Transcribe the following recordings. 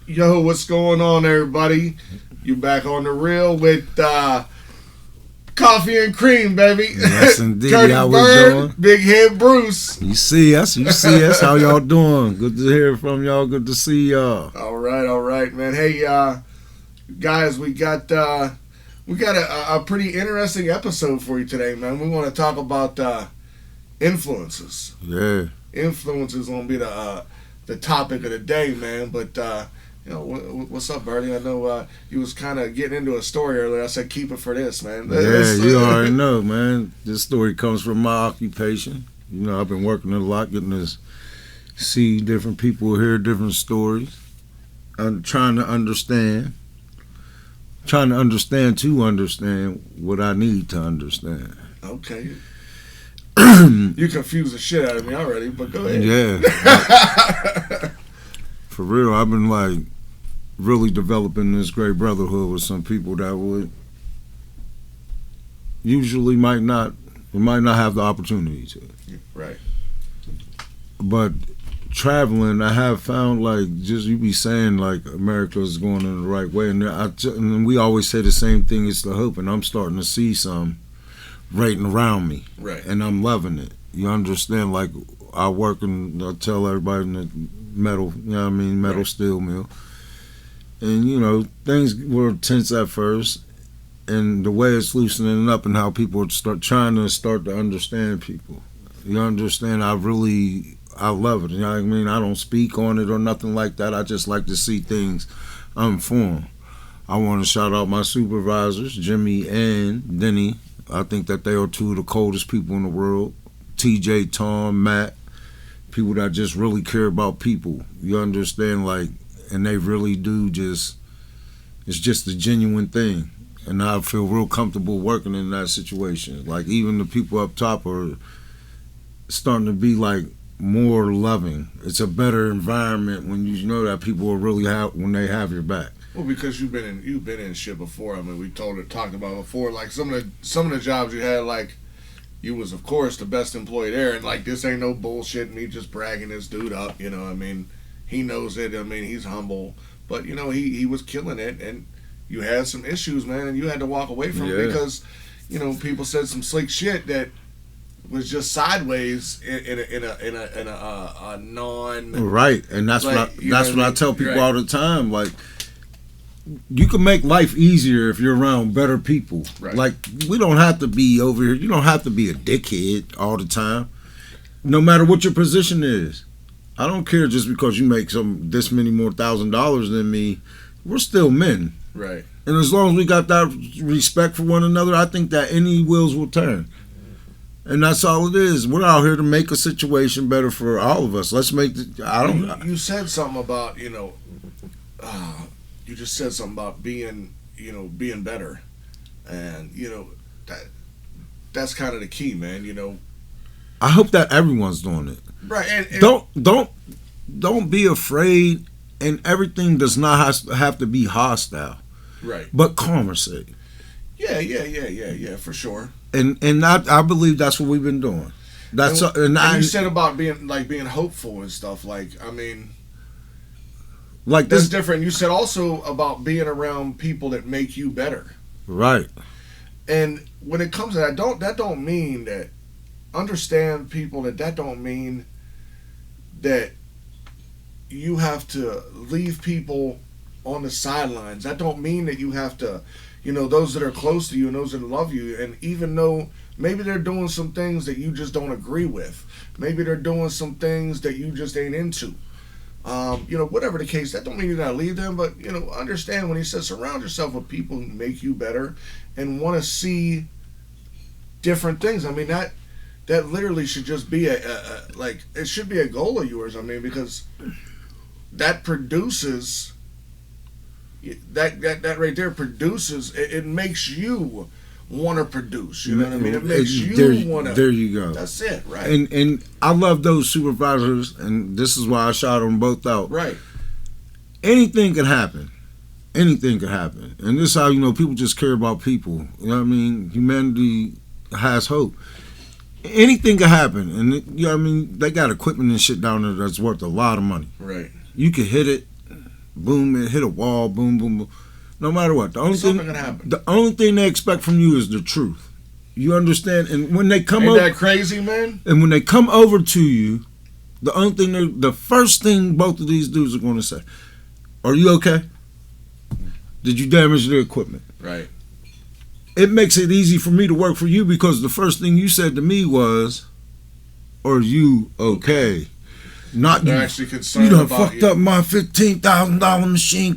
Yo, what's going on, everybody? You back on the reel with coffee and cream, baby. Yes, indeed. Curtis How we Bird, doing? Big Head Bruce. You see us. How y'all doing? Good to hear from y'all. Good to see y'all. All right, man. Hey, guys, we got a pretty interesting episode for you today, man. We want to talk about influences. Yeah. Influences gonna be the topic of the day, man. But what's up, Bertie? I know you was kind of getting into a story earlier. I said keep it for this, man. Yeah, you already know, man. This story comes from my occupation. You know, I've been working a lot, getting to see different people, hear different stories. I'm trying to understand what I need to understand. Okay. You confused the shit out of me already, but go ahead. Yeah. For real, I've been like really developing this great brotherhood with some people that would usually might not have the opportunity to. Right. But traveling, I have found, like, just you be saying like America is going in the right way, and we always say the same thing. It's the hope, and I'm starting to see some rating around me, right, and I'm loving it. You understand? Like, I work and I tell everybody in the metal, metal right, steel mill, and things were tense at first, and the way it's loosening up and how people start to understand people. You understand? I love it. You know what I mean? I don't speak on it or nothing like that. I just like to see things unformed. I want to shout out my supervisors, Jimmy and Denny. I think that they are two of the coldest people in the world. TJ, Tom, Matt, people that just really care about people. You understand? Like, and they really do it's just a genuine thing. And I feel real comfortable working in that situation. Like, even the people up top are starting to be like more loving. It's a better environment when you know that people will really when they have your back. Well, because you've been in shit before. I mean, we talked about before, like some of the jobs you had, like you was of course the best employee there, and like this ain't no bullshit. Me just bragging this dude up, you know. I mean, he knows it. I mean, he's humble, but he was killing it, and you had some issues, man, and you had to walk away from it because people said some slick shit that was just sideways in a non right, and that's like, what I tell people right, all the time. Like, you can make life easier if you're around better people. Right. Like, we don't have to be over here. You don't have to be a dickhead all the time, no matter what your position is. I don't care just because you make this many more $1,000 than me. We're still men. Right. And as long as we got that respect for one another, I think that any wheels will turn. And that's all it is. We're out here to make a situation better for all of us. Let's make You said something about you just said something about being better, and that's kind of the key, man. I hope that everyone's doing it. Right. And don't be afraid, and everything does not have to be hostile. Right. But conversate. Yeah, for sure. And I believe that's what we've been doing. And you said about being hopeful and stuff. Like, I mean, like that's this different. You said also about being around people that make you better. Right. And when it comes to that don't mean that. Understand, people, that don't mean that you have to leave people on the sidelines. That don't mean that you have to, those that are close to you and those that love you, and even though maybe they're doing some things that you just don't agree with, maybe they're doing some things that you just ain't into, whatever the case, that don't mean you gotta leave them, but understand when he says surround yourself with people who make you better and want to see different things. I mean, that literally should just be it should be a goal of yours. I mean, because that produces that right there produces it makes you want to produce. You know what I mean? It makes you want to. There you go. That's it, right? And I love those supervisors, and this is why I shot them both out. Right. Anything can happen. Anything can happen, and this is how people just care about people. You know what I mean? Humanity has hope. Anything can happen, and they got equipment and shit down there that's worth a lot of money. Right. You can hit it, boom, it hit a wall, boom, boom, boom. No matter what, Something gonna happen. the only thing they expect from you is the truth. You understand? And when they come Ain't over, that crazy, man? and when they come over to you, the only thing, the first thing both of these dudes are going to say, "Are you okay? Did you damage the equipment?" Right. It makes it easy for me to work for you because the first thing you said to me was, "Are you okay?" Not They're you. actually concerned You done about fucked you. up my $15,000 machine.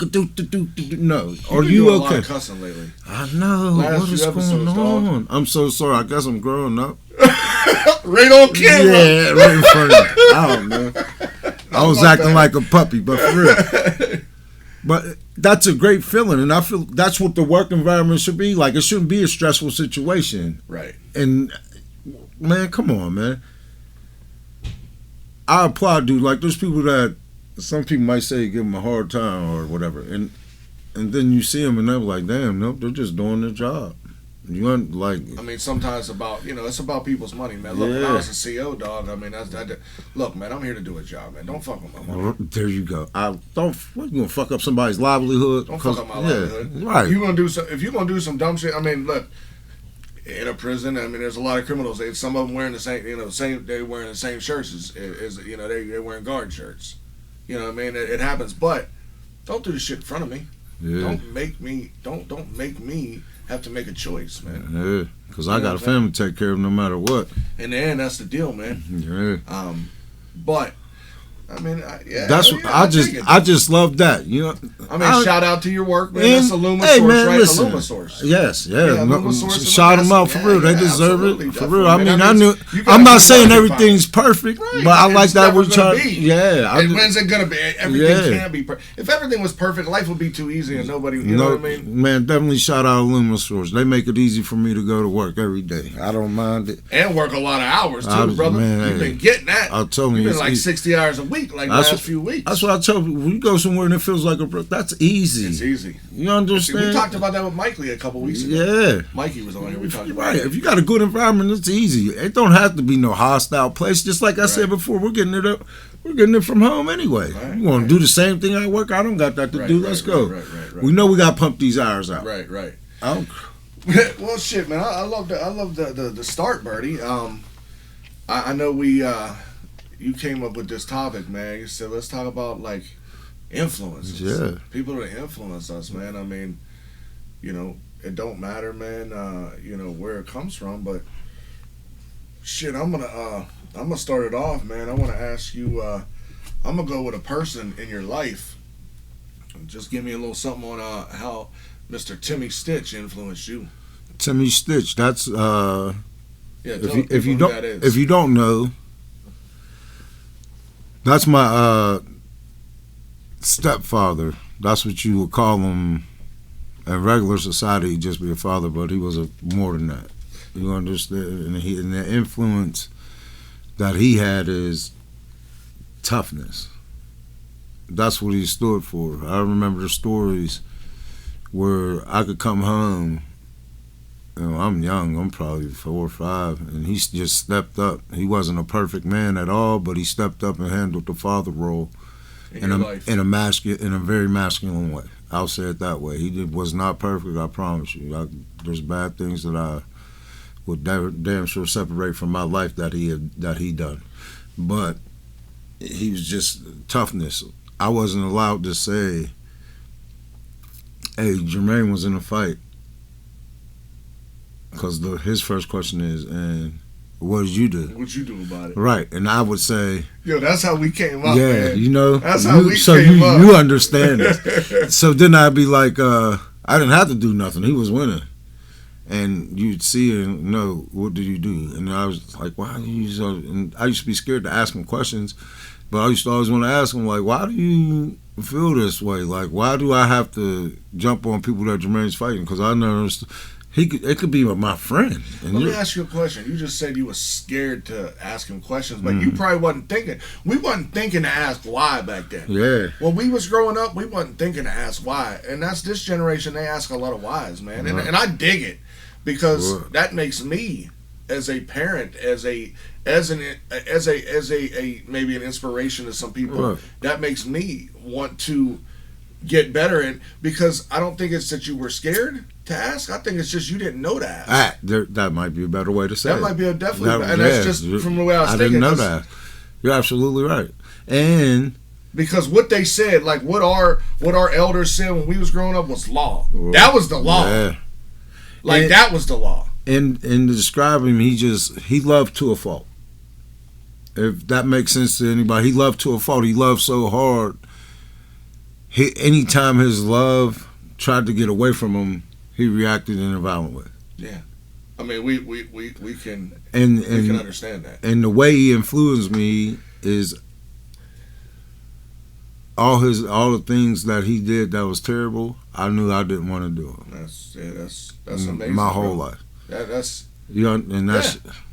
No. Are You've been you doing a lot okay? of cussing lately. I know. Last What is few going episodes, dog. on? I'm so sorry. I guess I'm growing up. Right on camera. Yeah, right in front of me. I don't know. I was acting like a puppy, but for real. But that's a great feeling, and I feel that's what the work environment should be like. It shouldn't be a stressful situation. Right. And, man, come on, man. I applaud dude. Like, there's people that, some people might say give them a hard time or whatever, and then you see them and they're like, damn, nope, they're just doing their job. You like? I mean, sometimes it's about people's money, man. Look, when I was a CO, dog, I mean, look, man, I'm here to do a job, man. Don't fuck with my money. There you go. What, you gonna fuck up somebody's livelihood? Don't fuck up my livelihood. Right. If you're gonna do some dumb shit, I mean, look, in a prison, I mean, there's a lot of criminals. Some of them wearing the same, they're wearing the same shirts as they're wearing guard shirts. You know what I mean? It happens, but don't do the shit in front of me. Yeah. Don't make me have to make a choice, man. Yeah, because I got a family to take care of no matter what. In the end, that's the deal, man. Yeah. But I mean, That's what I just love that. You know, I mean, shout out to your work, man. And, That's Illuma hey, Source, man, right? listen. Illuma Source. Yes, Illuma Source is shout them out for real. They yeah, deserve absolutely, it for definitely. real. I mean, I mean, I'm not guys saying are everything's perfect, Right. but I like It's that never we're trying. gonna be. Yeah, When's it gonna be? Everything can't be perfect. If everything was perfect, life would be too easy, and nobody. You know what I mean? Man, definitely shout out Illuma Source. They make it easy for me to go to work every day. I don't mind it. And work a lot of hours too, brother. Man, You've been getting that. I'll tell you, you've been like 60 hours a week, like last few weeks. That's what I tell people. When you go somewhere and it feels like that's easy. It's easy. You understand? See, we talked about that with Mikey a couple weeks ago. Yeah. Mikey was on here. We talked about right. it. If you got a good environment, it's easy. It don't have to be no hostile place. Just like I said before, we're getting it from home anyway. Right, you want to do the same thing at work? I don't got that to do. Let's go. Right. We know we got to pump these hours out. Right. Well, shit, man. I love the start, Birdie. I know you came up with this topic, man. You said let's talk about like influences. Yeah. People that influence us, man. I mean, it don't matter, man. Where it comes from, but shit, I'm gonna start it off, man. I want to ask you. I'm gonna go with a person in your life. Just give me a little something on how Mr. Timmy Stitch influenced you. Timmy Stitch. That's if you don't know, that's my stepfather. That's what you would call him in regular society. He'd just be a father, but he was more than that. You understand? And the influence that he had is toughness. That's what he stood for. I remember the stories where I could come home. I'm young. I'm probably 4 or 5, and he just stepped up. He wasn't a perfect man at all, but he stepped up and handled the father role in a very masculine way. I'll say it that way. He was not perfect. I promise you. There's bad things that I would damn sure separate from my life that he done, but he was just toughness. I wasn't allowed to say, "Hey, Jermaine was in a fight," because his first question is, "And what did you do?" What you do about it? Right, and I would say, "Yo, that's how we came up." Yeah, man. That's how we came up. You understand it. So then I'd be like, I didn't have to do nothing. He was winning. And you'd see and know, what did you do? And I was like, why do you so? And I used to be scared to ask him questions, but I used to always want to ask him, like, why do you feel this way? Like, why do I have to jump on people that Jermaine's fighting? Because I never, it could be my friend. And let me ask you a question. You just said you were scared to ask him questions, but you probably wasn't thinking. We wasn't thinking to ask why back then. Yeah. When we was growing up, we wasn't thinking to ask why. And that's this generation, they ask a lot of whys, man. And I dig it. Because that makes me, as a parent, as a maybe an inspiration to some people. That makes me want to get better. And because I don't think it's that you were scared to ask. I think it's just you didn't know to ask. That might be a better way to say that it. might be definitely, and that's just from the way I was thinking. I didn't know that. You're absolutely right. And because what they said, like what our elders said when we was growing up was law. That was the law. Yeah. Like that was the law. And to describe him, he loved to a fault. If that makes sense to anybody, he loved to a fault. He loved so hard. Anytime his love tried to get away from him, he reacted in a violent way. Yeah, I mean we can understand that. And the way he influenced me is all the things that he did that was terrible. I knew I didn't want to do them. That's amazing. My whole life. That's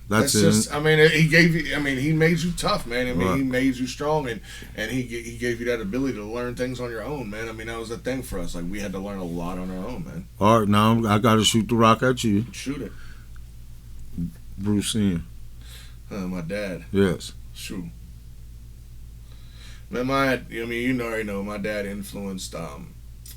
That's just. I mean, he gave you. I mean, he made you tough, man. I mean, he made you strong, and he gave you that ability to learn things on your own, man. I mean, that was the thing for us. Like we had to learn a lot on our own, man. All right, now I got to shoot the rock at you. Shoot it, Bruce Senior. My dad. Yes. Shoot. Man, you already know my dad influenced.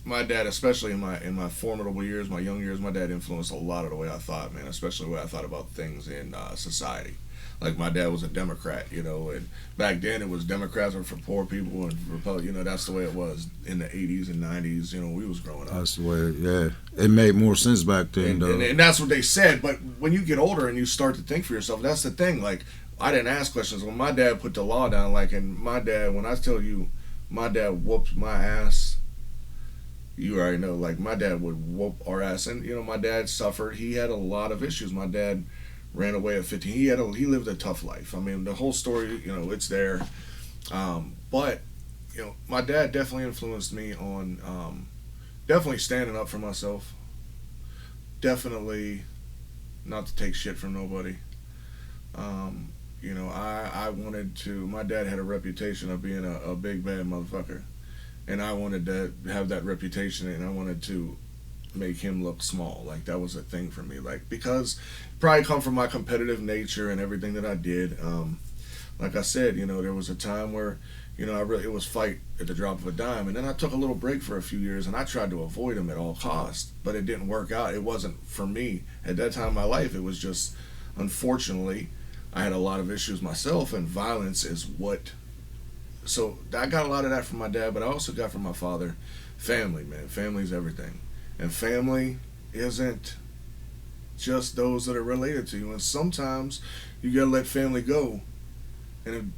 My dad, especially in my formidable years, my young years, my dad influenced a lot of the way I thought, man. Especially the way I thought about things in society. Like my dad was a Democrat, and back then it was Democrats were for poor people and Republicans. That's the way it was in the 80s and 90s. When we was growing up. That's the way. Yeah, it made more sense back then, though. And that's what they said. But when you get older and you start to think for yourself, that's the thing. Like I didn't ask questions when my dad put the law down. And my dad, when I tell you, my dad whooped my ass. You already know, like my dad would whoop our ass, and my dad suffered. He had a lot of issues. My dad ran away at 15. He lived a tough life. I mean, the whole story, it's there. But my dad definitely influenced me on definitely standing up for myself. Definitely not to take shit from nobody. I wanted to. My dad had a reputation of being a big bad motherfucker. And I wanted to have that reputation, and I wanted to make him look small. Like that was a thing for me. Like because probably come from my competitive nature and everything that I did. Like I said, there was a time where, it was fight at the drop of a dime, and then I took a little break for a few years, and I tried to avoid him at all costs, but it didn't work out. It wasn't for me at that time in my life. It was just, unfortunately, I had a lot of issues myself, and violence is what. So I got a lot of that from my dad, but I also got from my father. Family, man. Family's everything. And family isn't just those that are related to you. And sometimes you gotta let family go. And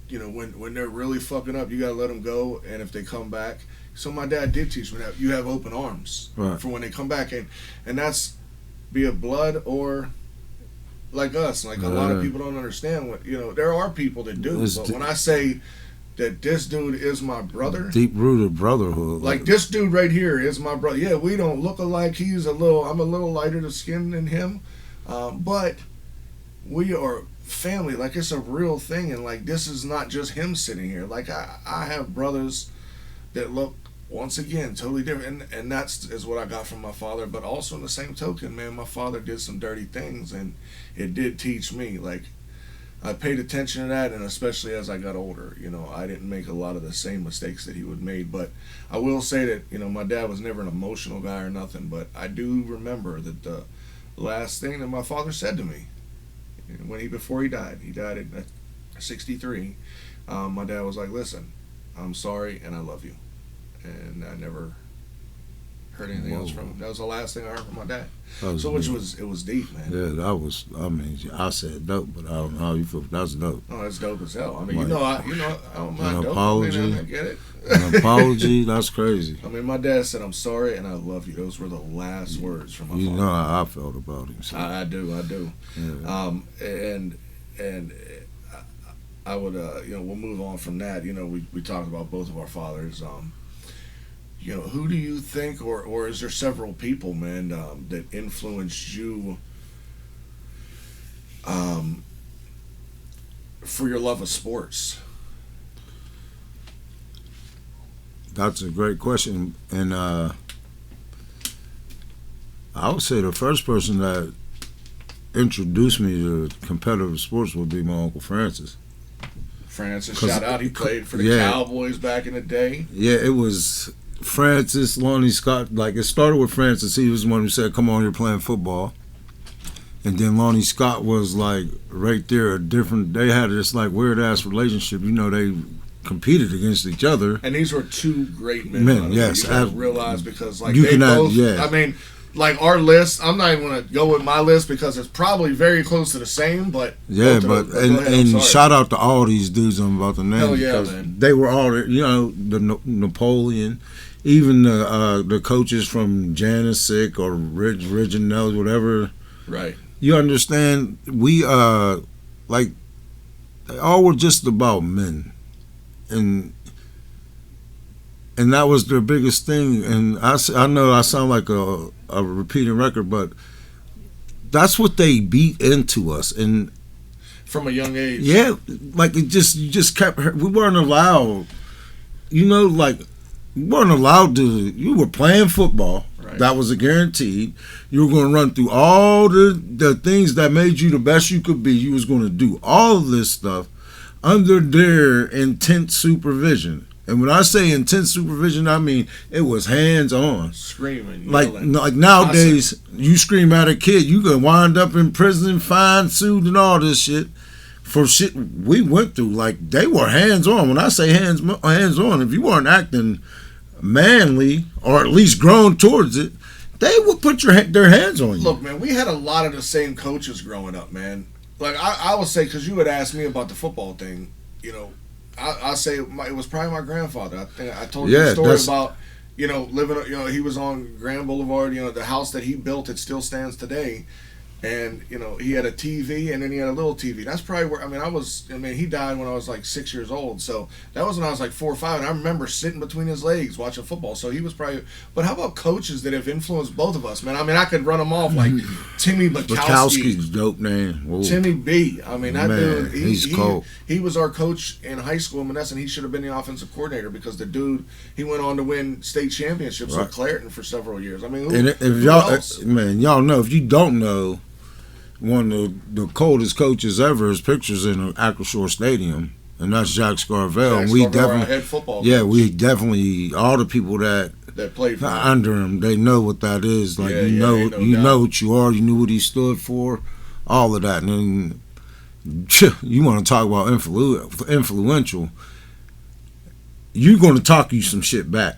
when they're really fucking up, you gotta let them go. And if they come back, so my dad did teach me that you have open arms for when they come back, and that's be it blood or like us. Like a lot of people don't understand what there are people that do. But when I say that this dude is my brother. Deep-rooted brotherhood. Like this dude right here is my brother. Yeah, we don't look alike. I'm a little lighter to skin than him. But we are family. Like it's a real thing. And like this is not just him sitting here. Like I have brothers that look, once again, totally different. And that's is what I got from my father. But also in the same token, man, my father did some dirty things. And it did teach me. Like I paid attention to that, and especially as I got older, I didn't make a lot of the same mistakes that he would made. But I will say that, my dad was never an emotional guy or nothing, but I do remember that the last thing that my father said to me, before he died at 63, my dad was like, listen, I'm sorry and I love you. And I never heard anything else from him. That was the last thing I heard from my dad. It was deep, man. Yeah, that was. I mean, I said dope, but I don't know how you feel. That's dope. Oh, that's dope as hell. I mean, I don't mind an dope. apology. I mean, I get it. An apology. That's crazy. I mean, my dad said, "I'm sorry and I love you." Those were the last words from my father. You know how I felt about him. So. I do. Yeah. And I would, we'll move on from that. We talked about both of our fathers. Who do you think, or is there several people, man, that influenced you for your love of sports? That's a great question. And I would say the first person that introduced me to competitive sports would be my Uncle Francis. Francis, shout out. He played for the Cowboys back in the day. Yeah, it was Francis, Lonnie Scott, like it started with Francis. He was the one who said, "Come on, you're playing football." And then Lonnie Scott was like right there, a different. They had this like weird ass relationship. You know, they competed against each other. And these were two great men. Yes, you gotta realize because like you they both. Yeah. I mean, like our list. I'm not even gonna go with my list because it's probably very close to the same. But yeah, but and shout out to all these dudes I'm about to name. Hell yeah, man. They were all, you know, the Napoleon. Even the coaches from Janisic or Ridge and Nels, whatever. Right. You understand? We like they all were just about men, and that was their biggest thing. And I know I sound like a repeating record, but that's what they beat into us, and from a young age. Yeah, like you just kept. We weren't allowed. You know, like you weren't allowed to. You were playing football. Right. That was a guaranteed. You were going to run through all the things that made you the best you could be. You was going to do all of this stuff under their intense supervision. And when I say intense supervision, I mean it was hands on. Screaming, yelling. Like nowadays, you scream at a kid, you can wind up in prison, fined, sued, and all this shit for shit we went through. Like they were hands on. When I say hands on, if you weren't acting manly or at least grown towards it, they would put their hands on you. Look, man, we had a lot of the same coaches growing up, man. Like I would say, because you had asked me about the football thing, you know, I say it was probably my grandfather. I think I told you the story about, you know, living. You know, he was on Grand Boulevard. You know, the house that he built, it still stands today. And, you know, he had a TV and then he had a little TV. That's probably where, I mean, he died when I was like 6 years old. So that was when I was like 4 or 5. And I remember sitting between his legs watching football. So he was probably, but how about coaches that have influenced both of us, man? I mean, I could run them off like Timmy Bukowski's dope name. Whoa. Timmy B. I mean, that man, dude, he's cold. He was our coach in high school in Menneson. He should have been the offensive coordinator because the dude, he went on to win state championships with Clareton for several years. I mean, if y'all know, if you don't know, one of the coldest coaches ever is pictures in Acrisure Stadium, and that's Jacques Scarvell. And we definitely, head football yeah, coach. We definitely, all the people that played for under him, they know what that is. Like you know what you are, you knew what he stood for, all of that. And then you want to talk about influential? You're going to talk you some shit back.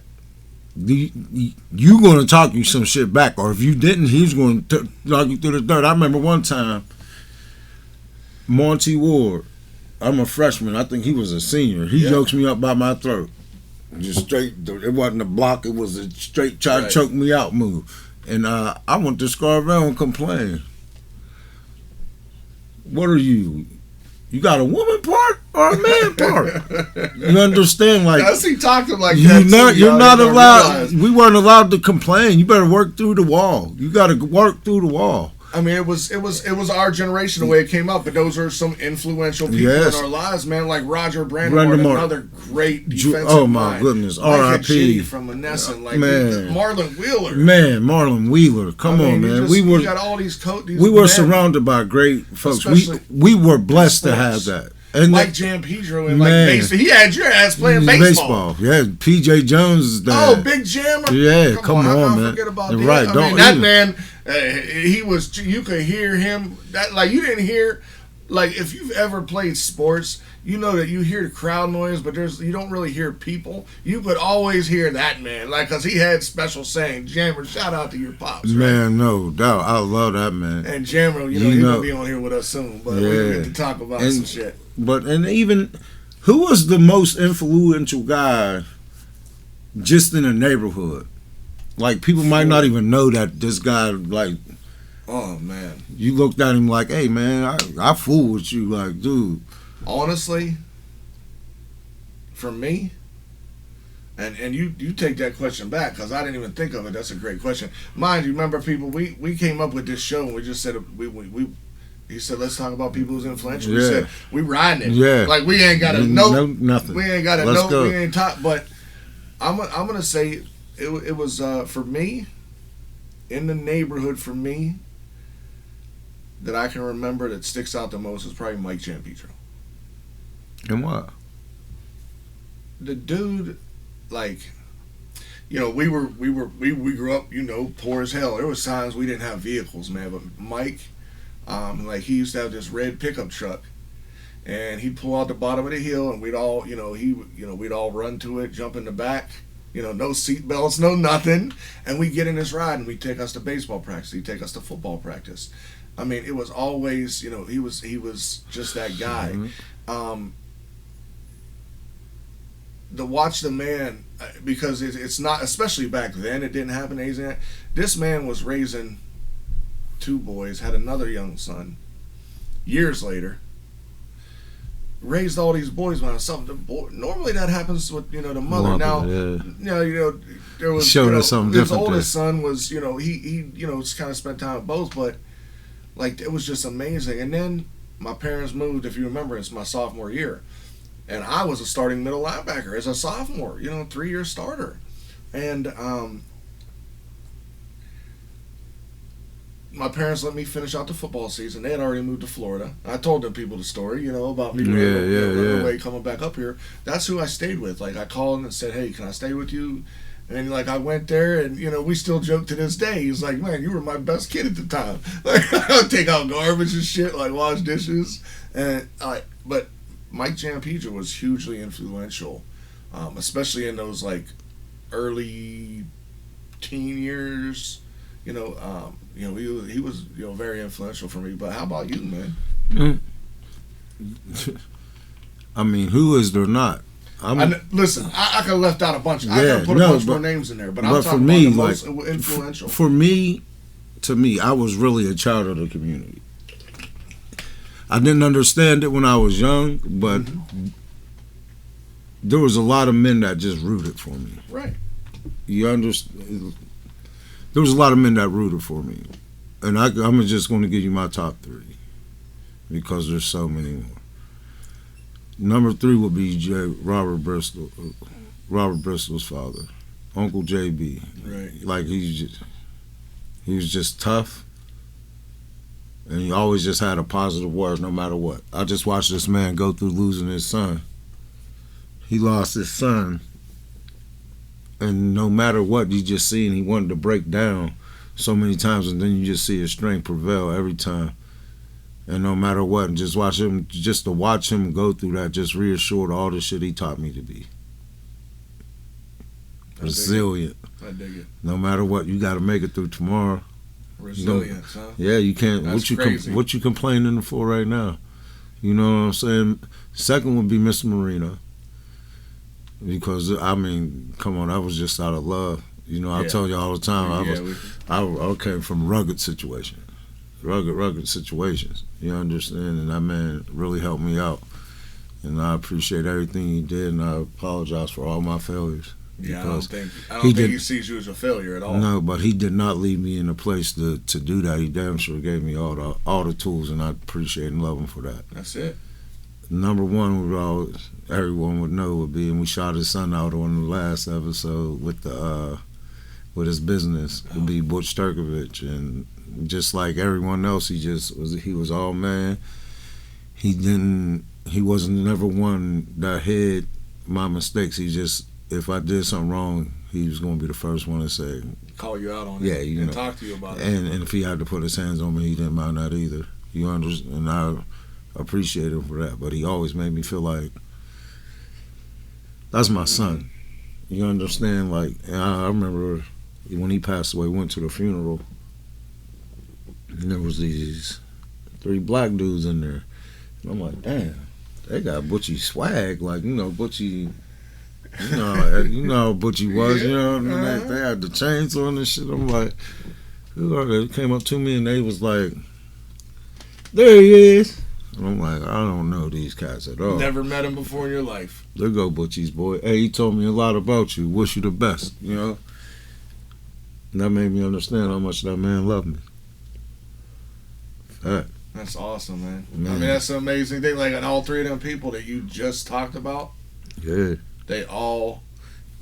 You going to talk you some shit back, or if you didn't, he was going to talk you through the dirt. I remember one time, Monty Ward. I'm a freshman. I think he was a senior. He jokes me up by my throat, just straight. It wasn't a block. It was a straight try to choke me out move. And I went to Scarvell and complained. What are you? You got a woman part or a man part? You understand? Like, yes, he talked to him like that. You're not allowed. We weren't allowed to complain. You better work through the wall. You got to work through the wall. I mean, it was our generation the way it came up, but those are some influential people in our lives, man. Like Roger Brandemore, another great defensive Oh my mind. goodness, R.I.P. from Menneson, like man. Marlon Wheeler. Man, Marlon Wheeler. Come on, man. We got all these we were surrounded by great folks. We were blessed to have that. And Mike Jampedro and like baseball. He had your ass playing baseball. Yeah, P.J. Jones is that. Oh, Big Jammer. Yeah, come on, man. Forget about that. Right, that man. He was. You could hear him. That like you didn't hear. Like if you've ever played sports, you know that you hear the crowd noise, but you don't really hear people. You could always hear that man, like because he had special saying. Jammer, shout out to your pops. Right? Man, no doubt, I love that man. And Jammer, he's gonna be on here with us soon, but we're gonna get to talk about some shit. But even who was the most influential guy just in the neighborhood? Like people might not even know that this guy like. Oh man, you looked at him like, hey man, I fool with you, like dude. Honestly, for me, and you take that question back because I didn't even think of it. That's a great question. Mind you, remember people, we came up with this show and we just said he said let's talk about people who's influential. We said we riding it. Yeah, like we ain't got a note, nothing. We ain't got a note. We ain't talk. But I'm gonna say it was for me in the neighborhood for me. That I can remember that sticks out the most is probably Mike Jampedro. And what? The dude, like, we grew up, poor as hell. There was times we didn't have vehicles, man. But Mike, like he used to have this red pickup truck, and he'd pull out the bottom of the hill, and we'd all, we'd all run to it, jump in the back. No seat belts, no nothing, and we get in this ride, and we take us to baseball practice. He'd take us to football practice. I mean, it was always, he was just that guy. Mm-hmm. To watch the man, because it's not, especially back then, it didn't happen easy. This man was raising 2 boys, had another young son. Years later, raised all these boys by himself. Normally that happens with the mother. Now, there was showing us something his different. Oldest son was he kind of spent time with both, but like it was just amazing. And then my parents moved. If you remember, it's my sophomore year. And I was a starting middle linebacker as a sophomore, 3-year starter. And my parents let me finish out the football season. They had already moved to Florida. I told them people the story, about me running away, coming back up here. That's who I stayed with. Like, I called and said, hey, can I stay with you? And, like, I went there, and, we still joke to this day. He's like, man, you were my best kid at the time. Like, I would take out garbage and shit, like, wash dishes. And, but Mike Jampedra was hugely influential, especially in those like early teen years. He was very influential for me. But how about you, man? I mean, who is there not? Listen, I could have left out a bunch. I could have put a bunch more names in there, but I'm talking about the most influential. To me, I was really a child of the community. I didn't understand it when I was young, but there was a lot of men that just rooted for me. Right. You understand? There was a lot of men that rooted for me. And I'm just going to give you my top 3 because there's so many more. Number 3 would be Robert Bristol's father, Uncle JB. Right. Like he was just tough. And he always just had a positive word no matter what. I just watched this man go through losing his son. He lost his son. And no matter what, you just see, and he wanted to break down so many times, and then you just see his strength prevail every time. And no matter what, and just to watch him go through that just reassured all the shit he taught me to be. Resilient. I dig it. No matter what, you got to make it through tomorrow. Resilience, huh? Yeah, you can't. That's crazy. What you complaining for right now? You know what I'm saying? Second would be Mr. Marino. Because, I mean, come on, that was just out of love. I tell you all the time, I came from rugged situations. Rugged situations. You understand? And that man really helped me out. And I appreciate everything he did, and I apologize for all my failures. Yeah, I don't think he sees you as a failure at all. No, but he did not leave me in a place to do that. He damn sure gave me all the tools, and I appreciate and love him for that. That's it. Number 1 everyone would know would be, and we shot his son out on the last episode with his business, would be Butch Turkovich, and just like everyone else, he was all man. He wasn't never one that hid my mistakes. He just, if I did something wrong, he was going to be the first one to say, call you out on it. Yeah, and talk to you about it. And if he had to put his hands on me, he didn't mind that either. You understand? And I appreciate him for that. But he always made me feel like that's my son. You understand? Like, I remember when he passed away, went to the funeral, and there was these 3 black dudes in there. And I'm like, damn, they got Butchie swag. Like, Butchie. You know how Butchie was, they had the chains on and shit. I'm like, who are they? They came up to me and they was like, there he is. And I'm like, I don't know these cats at all. Never met him before in your life. There go Butchie's boy. Hey, he told me a lot about you. Wish you the best, And that made me understand how much that man loved me. Fact. That's awesome, man. I mean, that's an amazing thing. Like, and all 3 of them people that you just talked about, yeah, they all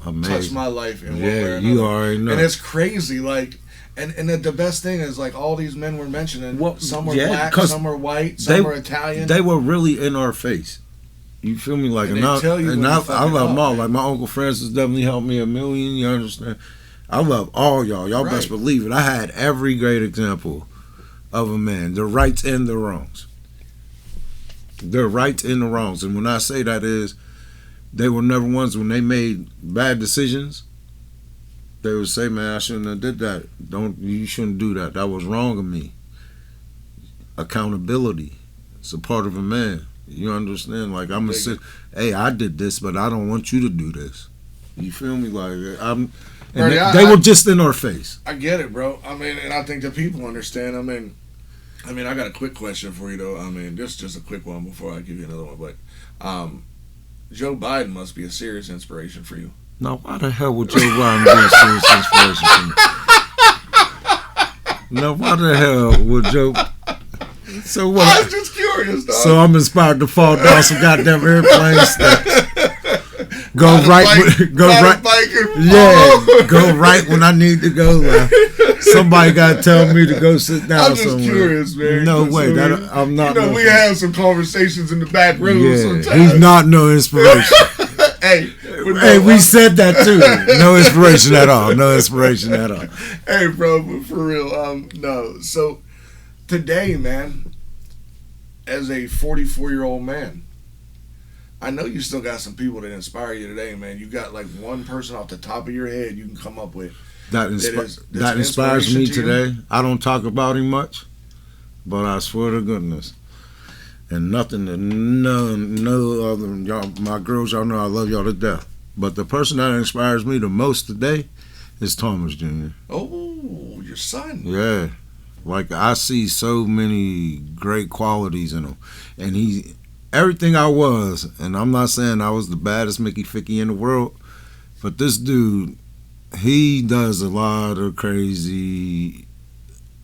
amazing. Touched my life in one way or another. You already know. And it's crazy, like, and the best thing is, like, all these men we're mentioning, some were black, some were white, some were Italian. They were really in our face. You feel me? Like, And and they I, tell you and when I, you I fucking love them up, all. man. Like, my Uncle Francis definitely helped me a million. You understand? I love all y'all. Y'all best Right. believe it. I had every great example of a man, the rights and the wrongs. The rights and the wrongs. And when I say that is, they were never ones when they made bad decisions. They would say, "Man, I shouldn't have did that. You shouldn't do that. That was wrong of me." Accountability. It's a part of a man. You understand? Like, I'm gonna say, "Hey, I did this, but I don't want you to do this." You feel me? Like, and Bernie, they were just in our face. I get it, bro. I mean, and I think that people understand. I mean, I got a quick question for you, though. I mean, this is just a quick one before I give you another one. But Joe Biden must be a serious inspiration for you. Now, why the hell would Joe Biden be a serious inspiration for me? Now, why the hell would Joe? So what? I was just curious, dog. So I'm inspired to fall down some goddamn airplane steps. Go right, go right when I need to go. Somebody got to tell me to go sit down I'm just somewhere. curious, man. No Just, way, I mean, I'm not. You know, we have some conversations in the back room Yeah, sometimes. he's not no inspiration. Hey, we said that too. No inspiration at all. No inspiration at all. Hey, bro, but for real, no. So today, man, as a 44-year-old man, I know you still got some people that inspire you today, man. You got like one person off the top of your head you can come up with that inspires me today. I don't talk about him much, but I swear to goodness, and nothing that no other y'all, my girls, y'all know I love y'all to death. But the person that inspires me the most today is Thomas Jr. Oh, your son. Yeah. Like, I see so many great qualities in him. And everything I was, and I'm not saying I was the baddest Mickey Ficky in the world, but this dude, he does a lot of crazy,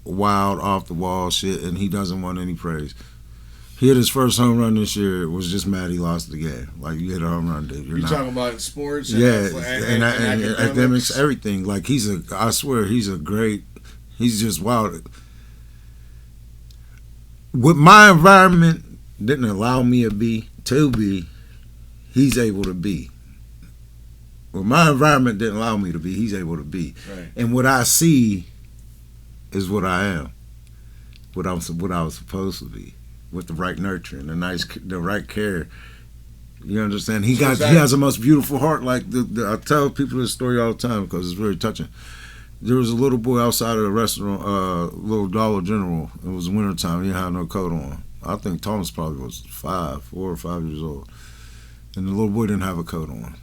wild, off-the-wall shit, and he doesn't want any praise. He hit his first home run this year. It was just mad he lost the game. Like, you hit a home run, dude. You're talking about in sports? Yeah, and academics, everything. Like, I swear, he's just wild. What my environment didn't allow me to be, he's able to be. What my environment didn't allow me to be, he's able to be. Right. And what I see is what I am. What I was supposed to be. With the right nurturing, the right care. You understand? He has the most beautiful heart. Like, I tell people this story all the time because it's very touching. There was a little boy outside of the restaurant, little Dollar General. It was wintertime. He didn't have no coat on. I think Thomas probably was 4 or 5 years old. And the little boy didn't have a coat on.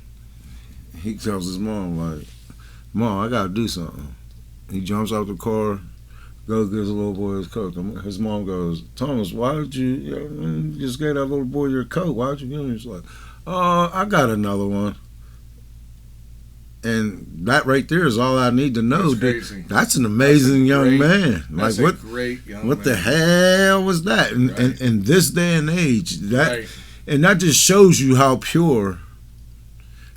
He tells his mom, like, "Mom, I got to do something." He jumps out the car, goes gives the little boy his coat. His mom goes, "Thomas, why did you just gave that little boy your coat? Why did you give him?" He's like, "I got another one." And that right there is all I need to know. That's an amazing young man. Like, what? Great young what man. the hell was that? And Right. in this day and age, Right. and that just shows you how pure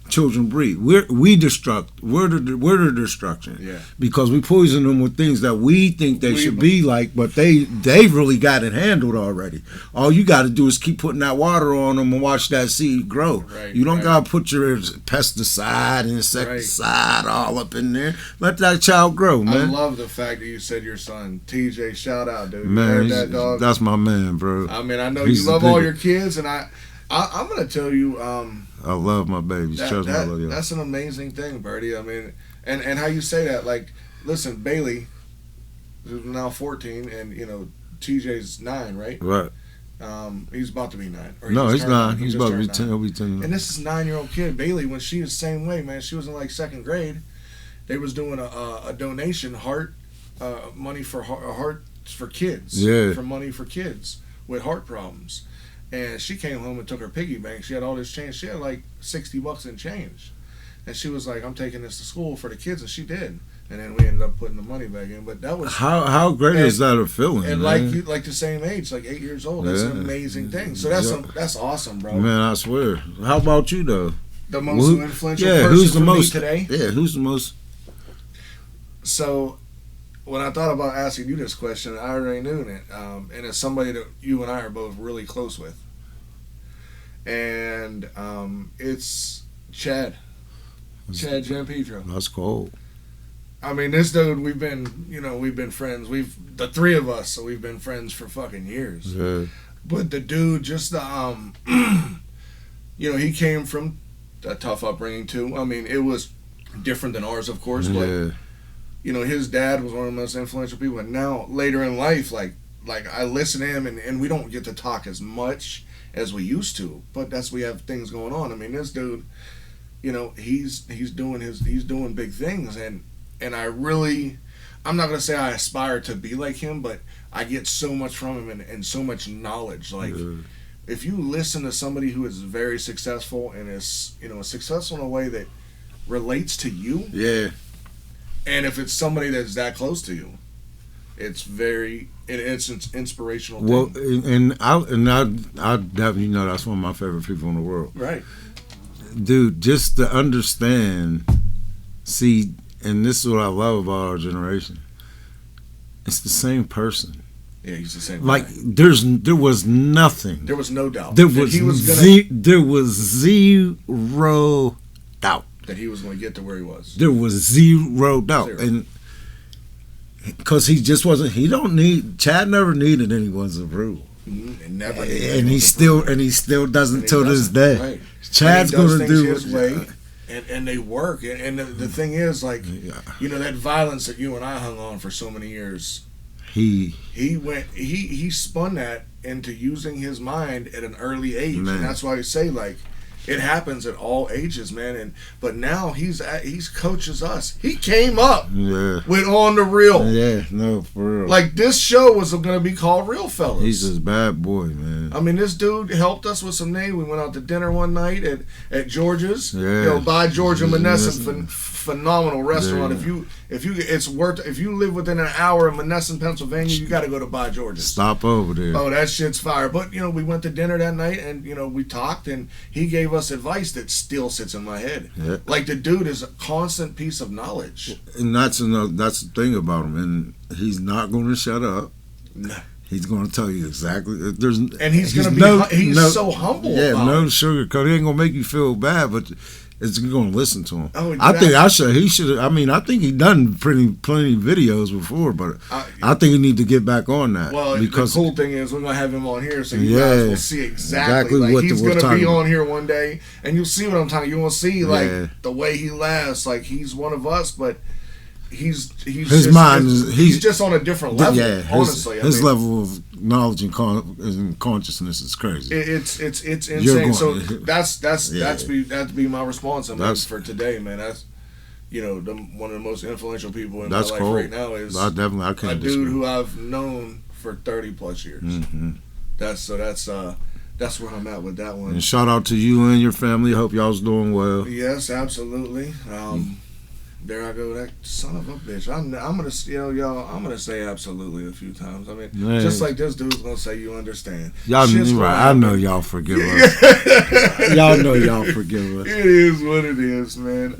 children breed. We're the destruction. Yeah. Because we poison them with things that we think they should be like, but they really got it handled already. All you got to do is keep putting that water on them and watch that seed grow. Right, You don't right. got to put your pesticide and insecticide all up in there. Let that child grow, man. I love the fact that you said your son, TJ. Shout out, dude. Man, You heard that, dog? that's my man, bro. I mean, I know He's you love the all biggest. your kids, and I'm gonna tell you, I love my babies. Trust me, I love y'all. that's an amazing thing, Birdie. I mean, and how you say that, like, listen, Bailey is now 14, and TJ's 9, right? Right. He's about to be 9. Or No, he's turned not. 9. He He's just about to be turned 10. 9. He'll be 10. And this is 9-year-old kid, Bailey. When she was the same way, man, she was in like 2nd grade. They was doing a donation money for hearts for kids. Yeah. For money for kids with heart problems. And she came home and took her piggy bank. She had all this change. She had like $60 in change. And she was like, "I'm taking this to school for the kids," and she did. And then we ended up putting the money back in. But that was how great is that a feeling? and man? like the same age, like 8 years old. That's an amazing thing. So that's awesome, bro. Man, I swear. How about you though? The most influential person who's the for most me today. Yeah, who's the most? So when I thought about asking you this question, I already knew it, and it's somebody that you and I are both really close with. and it's Chad Giampedro. That's cold. I mean, this dude, we've been friends. The three of us, so we've been friends for fucking years. Yeah. But the dude, just he came from a tough upbringing too. I mean, it was different than ours, of course, but his dad was one of the most influential people. And now, later in life, like I listen to him, and we don't get to talk as much as we used to. But we have things going on. I mean, this dude, he's doing big things, and I'm not gonna say I aspire to be like him, but I get so much from him and so much knowledge. Like, if you listen to somebody who is very successful and is successful in a way that relates to you, and if it's somebody that's that close to you, it's an inspirational thing. Well, and I definitely know that's one of my favorite people in the world. Right, dude. Just to understand, see, and this is what I love about our generation. It's the same person. Yeah, he's the same. Like guy. there was nothing. There was no doubt. There was there was zero doubt that he was going to get to where he was. There was zero doubt, and because he just wasn't. Chad never needed anyone's approval. Never. And he still doesn't till this day. Right. Chad's going to do his way. And they work, and the thing is, like, that violence that you and I hung on for so many years. He spun that into using his mind at an early age, and that's why I say, like, it happens at all ages, man. But now he's coaches us. He came up with On the Real. Yeah, no, for real. Like, this show was going to be called Real Fellas. He's a bad boy, man. I mean, this dude helped us with some names. We went out to dinner one night at George's. Yeah. By George and Monessen, phenomenal restaurant. Yeah. If you live within an hour of Monessen, Pennsylvania, you got to go to By George's. Stop over there. Oh, that shit's fire. But we went to dinner that night, and we talked, and he gave us advice that still sits in my head. Yeah. Like, the dude is a constant piece of knowledge. And that's the thing about him, and he's not going to shut up. Nah. He's going to tell you exactly. He's so humble. Yeah, about no sugar coat. He ain't going to make you feel bad, but it's going to listen to him. Oh, I think he should. I mean, I think he done plenty videos before, but I think he need to get back on that. Well, because the cool thing is we're gonna have him on here, so you guys will see exactly what he's we're gonna be about. on here one day, and you'll see what I'm talking. You will see the way he laughs. Like, he's one of us, but he's his just, mind he's just on a different level. Yeah, honestly, his level of knowledge and consciousness is crazy. It's insane. So that'd be my response. For today, man. That's one of the most influential people in my life right now is I can't a dude who I've known for 30 plus years. Mm-hmm. That's where I'm at with that one. And shout out to you and your family. Hope y'all's doing well. Yes, absolutely. There I go, that son of a bitch. I'm gonna I'm gonna say absolutely a few times. I mean, just like this dude's gonna say, you understand. Y'all right. I know y'all forgive us. Y'all know y'all forgive us. It is what it is, man.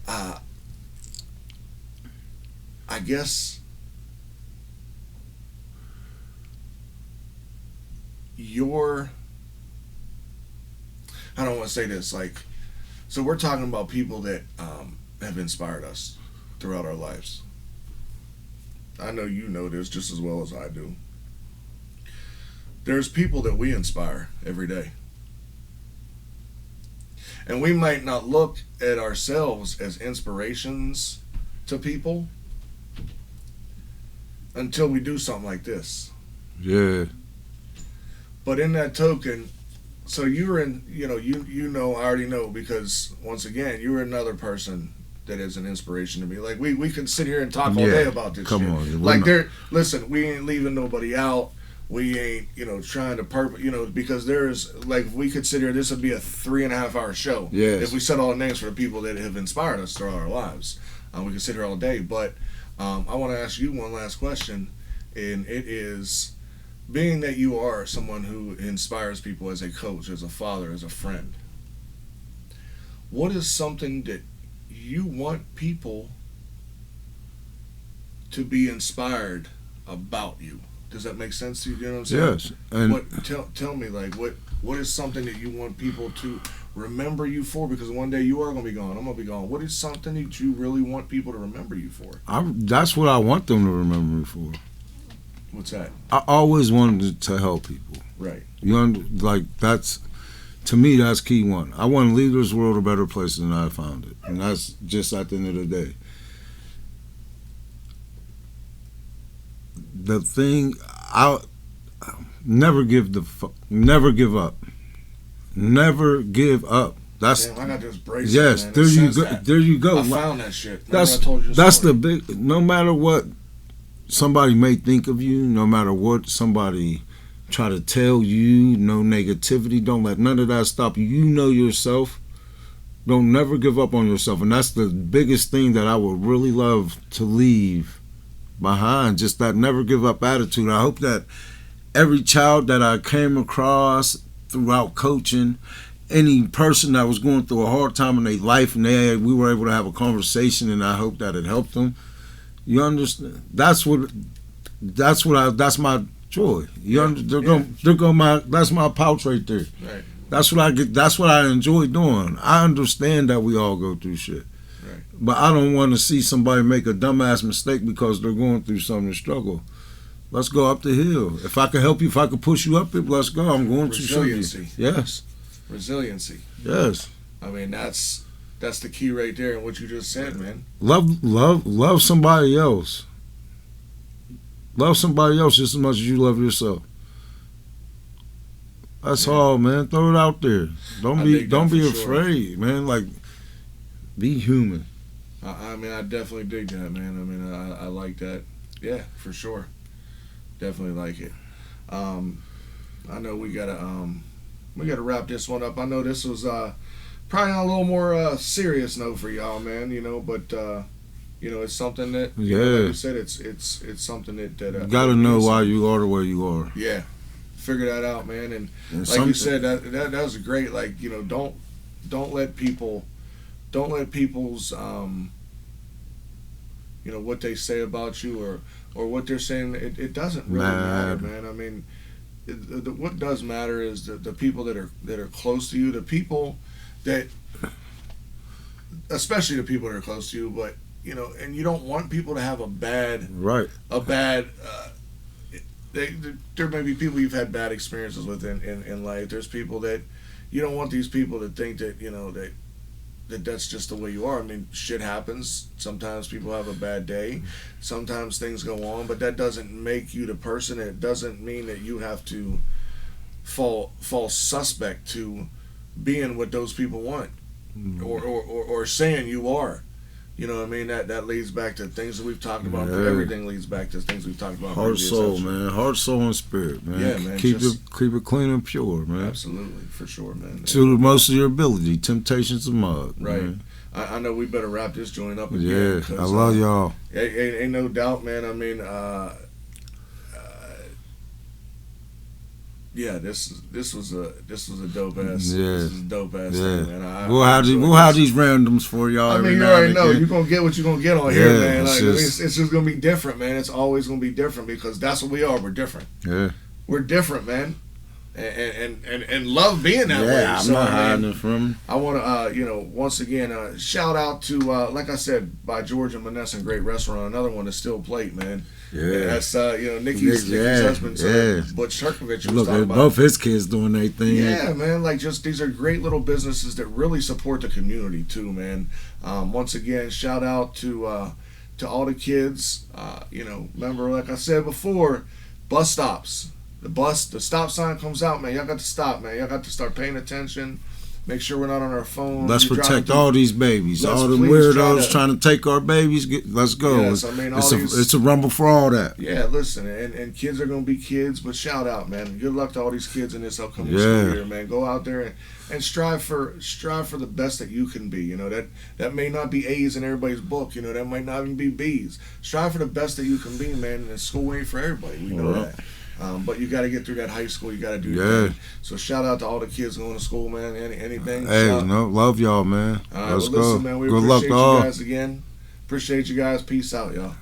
I guess I don't want to say this, like, so we're talking about people that have inspired us throughout our lives. I know you know this just as well as I do. There's people that we inspire every day. And we might not look at ourselves as inspirations to people until we do something like this. Yeah. But in that token, so you're in, I already know, because once again, you're another person that is an inspiration to me. Like, we could sit here and talk all day about this shit. On. Like, listen, we ain't leaving nobody out. We ain't, trying to because there's, like, we could sit here, this would be a 3.5 hour show. Yes. If we said all the names for the people that have inspired us throughout our lives. We could sit here all day. But I want to ask you one last question, and it is, being that you are someone who inspires people as a coach, as a father, as a friend, what is something that you want people to be inspired about you? Does that make sense to you? You know what I'm saying? Yes. And Tell me, like, what is something that you want people to remember you for? Because one day you are gonna be gone. I'm gonna be gone. What is something that you really want people to remember you for? that's what I want them to remember me for. What's that? I always wanted to help people. Right. Like, that's, to me, that's key one. I want to leave this world a better place than I found it. And that's just at the end of the day. The thing, I'll never give never give up. Never give up. That's Damn, I got this bracelet. yes. Man. There you go. There you go. I found that shit. Remember That's I told you that's story? the big. No matter what somebody may think of you, no matter what somebody try to tell you, no negativity. Don't let none of that stop you. You know yourself. Don't never give up on yourself, and that's the biggest thing that I would really love to leave behind. Just that never give up attitude. I hope that every child that I came across throughout coaching, any person that was going through a hard time in their life, and we were able to have a conversation, and I hope that it helped them. You understand? That's my joy. That's my pouch right there. Right. That's what I get. That's what I enjoy doing. I understand that we all go through shit, Right. but I don't want to see somebody make a dumbass mistake because they're going through something to struggle. Let's go up the hill. If I can help you, if I can push you up it, let's go. I'm going to show you. Resiliency. Yes. Resiliency. Yes. I mean, that's the key right there in what you just said, man. Love somebody else. Love somebody else just as much as you love yourself. That's all, man. Throw it out there. Don't be afraid, man. Like, be human. I mean, I definitely dig that, man. I mean, I like that. Yeah, for sure. Definitely like it. I know we gotta wrap this one up. I know this was probably on a little more serious note for y'all, man. You know, but you know, it's something that like you said, it's something that you gotta know why you are the way you are. Yeah, figure that out, man. And like you said, that was great. Like, you know, don't let people's you know, what they say about you or what they're saying. It doesn't really matter, man. I mean, what does matter is the people that are close to you, the people that, especially the people that are close to you, but you know, and you don't want people to have a bad. There may be people you've had bad experiences with in life. There's people that you don't want these people to think that, you know, that's just the way you are. I mean, shit happens. Sometimes people have a bad day. Sometimes things go on, but that doesn't make you the person. It doesn't mean that you have to fall suspect to being what those people want or saying you are. You know what I mean? That leads back to things that we've talked about. Yeah. Everything leads back to things we've talked about. Heart, soul, man. Heart, soul, and spirit, man. Yeah, man. Keep it clean and pure, man. Absolutely, for sure, man. To the most of your ability. Temptations of mud. Right. Man. I know we better wrap this joint up again. Yeah, I love y'all. Ain't no doubt, man. I mean, yeah, this was a dope ass. Yeah. This is a dope ass thing, man. We'll have these randoms for y'all. I mean, you already know you're gonna get what you're gonna get on here, man. Like, it's just gonna be different, man. It's always gonna be different because that's what we are. We're different. Yeah, we're different, man. And love being that way. Yeah, I'm not hiding it from. I want to, you know, once again, shout out to, like I said, by George and Manessa, great restaurant. Another one is Still Plate, man. Yeah, and that's you know, Nikki's husband, Butch Turkovich. Look, both his kids doing their thing. Yeah, man. Like, just these are great little businesses that really support the community too, man. Once again, shout out to all the kids. You know, remember, like I said before, bus stops. The stop sign comes out, man. Y'all got to stop, man. Y'all got to start paying attention. Make sure we're not on our phone. Let's protect all these babies. All the weirdos trying to take our babies. Let's go. Yes, I mean, it's a rumble for all that. Yeah, listen, and kids are going to be kids, but shout out, man. Good luck to all these kids in this upcoming school year, man. Go out there and strive for the best that you can be. You know, that may not be A's in everybody's book. You know, that might not even be B's. Strive for the best that you can be, man. And school ain't for everybody. We know that. But you got to get through that high school. You got to do that. So shout out to all the kids going to school, man. Anything? Hey, love y'all, man. Let's go. Listen, man, we appreciate you guys again. Appreciate you guys. Peace out, y'all.